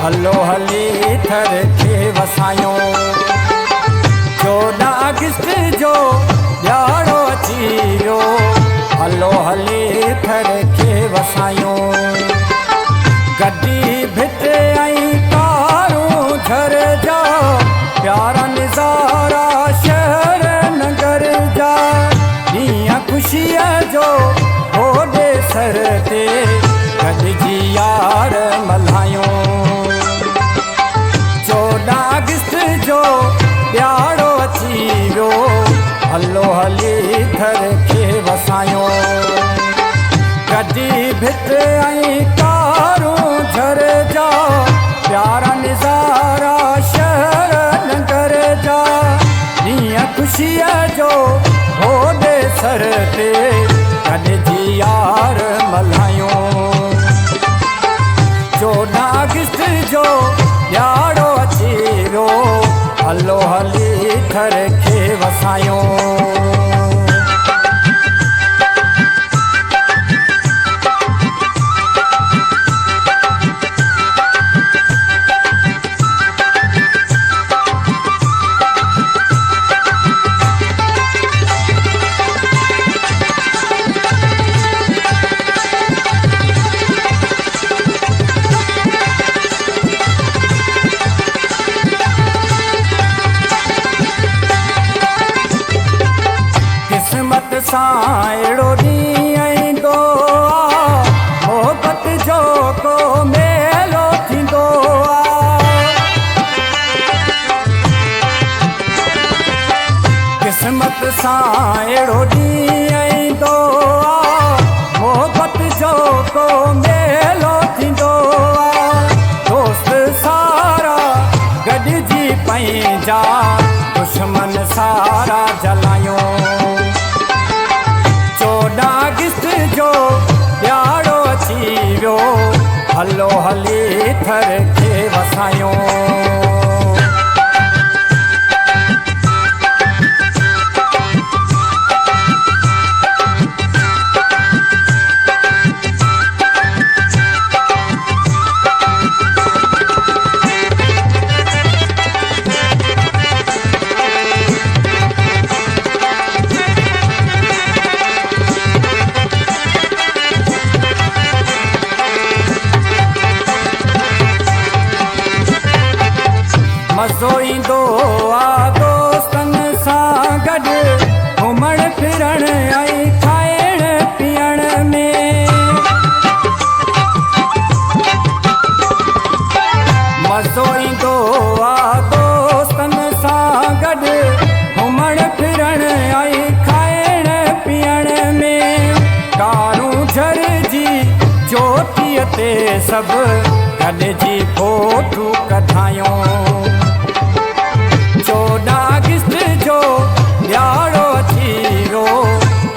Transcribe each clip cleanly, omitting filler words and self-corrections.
हलो हली थर खे वसायो। 14 अगस्त जो ॾियारो अची वियो, हलो हली थर खे वसायो। गड्डी भिट ऐं कारूं झर जा, प्यारा नज़ारा शहर नगर जा। ॾींहं ख़ुशीअ जो होॾे सर ते गॾिजी यार मल्हायूं। 14 अगस्त जो ॾियारो अची वियो, हलो हली थर खे वसायो। गड्डी भिट ऐं कारूं झर जा, प्यारा नज़ारा शहर नगर जा। ॾींहं ख़ुशीअ जो होॾे सर ते गॾिजी यार मल्हायूं। 14 अगस्त जो ॾियारो अची वियो, हलो हली थर खे वसायो। किस्मत सां अहिड़ो ॾींहुं ईंदो आहे, मोहबत जो को मेलो थींदो आहे। किस्मत सां अहिड़ो ॾींहुं ईंदो आहे, मोहबत जो को मेलो थींदो आहे। दोस्त सारा गॾिजी पंहिंजा दुश्मन सारा जलायूं। 14 अगस्त जो ॾियारो अची वियो, हलो हली थर खे वसायो। मज़ो ईंदो आहे दोस्तनि सां गॾु, घुमण फिरण ऐं खाइण पीअण में। मज़ो ईंदो आहे दोस्तनि सां गॾु, घुमण फिरण ऐं खाइण पीअण में। कारूं झर जी ज्योतीअ ते सभु गॾिजी फोटू कढायूं। 14 अगस्त जो ॾियारो अची वियो,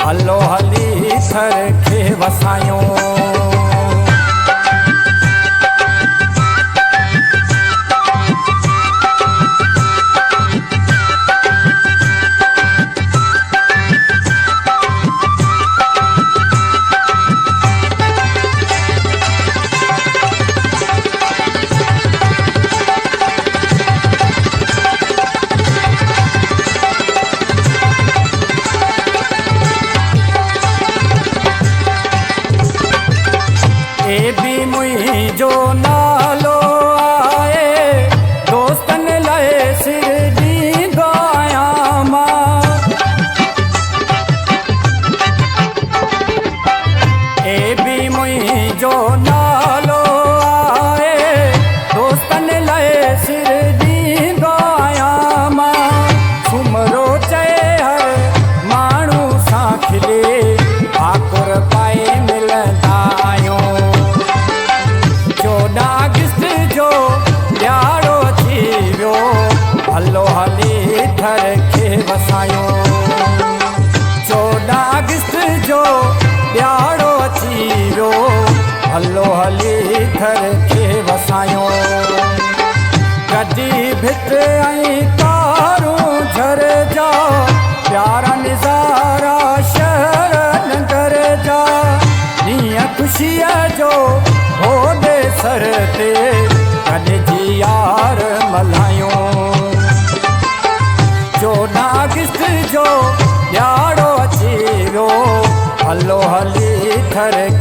हलो हली थर खे वसायो। ए बि मुंहिंजो नालो आहे, दोस्तनि लाइ सिर ॾींदो आहियां मां। ए बि मुंहिंजो नालो आहे, दोस्तनि लाइ सिर ॾींदो आहियां मां। सुमरो चए हर माण्हू सां खिले, आकुर पाए मिलंदा आहियूं। 14 अगस्त जो ॾियारो अची वियो, हलो हली थर खे वसायो। 14 अगस्त जो ॾियारो अची वियो, हलो हली थर खे वसायो। गड्डी भिट ऐं कारूं झर जा, प्यारा नज़ारा शहर नगर जा। ॾींहं ख़ुशीअ जो होॾे सर ते गॾिजी थर